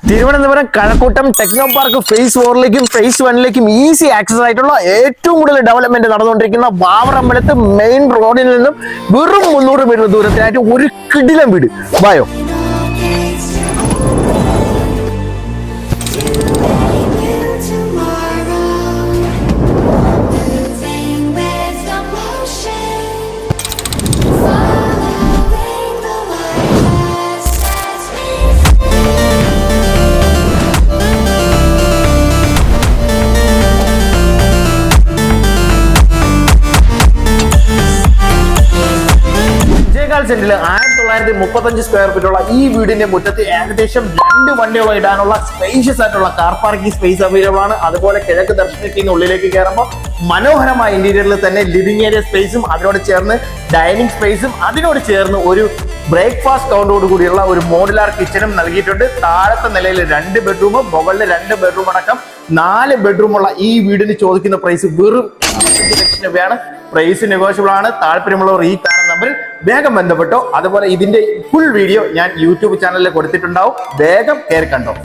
Thiruvananthapuram Kazhakkoottam techno park phase 4ലേക്കും phase 1ലേക്കും easy access ആയിട്ടുള്ള ഏറ്റവും കൂടുതൽ ഡെവലപ്മെന്റ് നടന്നുകൊണ്ടിരിക്കുന്ന വാവറമ്പലത്ത് മെയിൻ റോഡിൽ നിന്നും വെറും 300 മീറ്റർ ദൂരത്തിനായിട്ട് ഒരു കിടിലം വീട്. ബായോ സെന്റിൽ 1935 സ്ക്വയർ ഫീറ്റുള്ള ഈ വീടിന്റെ മുറ്റത്ത് ഏകദേശം 2 വണ്ടിയോളം ഇടാനുള്ള സ്പേഷ്യസ് ആയിട്ടുള്ള കാർ പാർക്കിംഗ് സ്പേസ് അവൈലബിൾ ആണ്. അതുപോലെ കിഴക്ക് ദർശനത്തിൽ നിന്ന് ഉള്ളിലേക്ക് കയറുമ്പോൾ മനോഹരമായ ഇന്റീരിയറിൽ തന്നെ ലിവിംഗ് ഏരിയ സ്പേസും അതിനോട് ചേർന്ന് ഡൈനിങ് സ്പേസും അതിനോട് ചേർന്ന് ഒരു ബ്രേക്ക്ഫാസ്റ്റ് കൗണ്ടറോട് കൂടിയുള്ള ഒരു മോഡുലാർ കിച്ചണും നൽകിയിട്ടുണ്ട്. താഴത്തെ നിലയിൽ 2 ബെഡ്റൂമും മുകളിൽ 2 ബെഡ്റൂം അടക്കം 4 ബെഡ്റൂമുള്ള ഈ വീടിന് ചോദിക്കുന്ന പ്രൈസ് വെറും 5 ലക്ഷം രൂപയാണ്. പ്രൈസ് നെഗോഷ്യബിൾ ആണ്. താല്പര്യമുള്ളവർ ഈ കാണുന്ന നമ്പറിൽ വേഗം ബന്ധപ്പെട്ടോ. അതുപോലെ ഇതിന്റെ ഫുൾ വീഡിയോ ഞാൻ യൂട്യൂബ് ചാനലിൽ കൊടുത്തിട്ടുണ്ടാവും. വേഗം കയറി കണ്ടോ.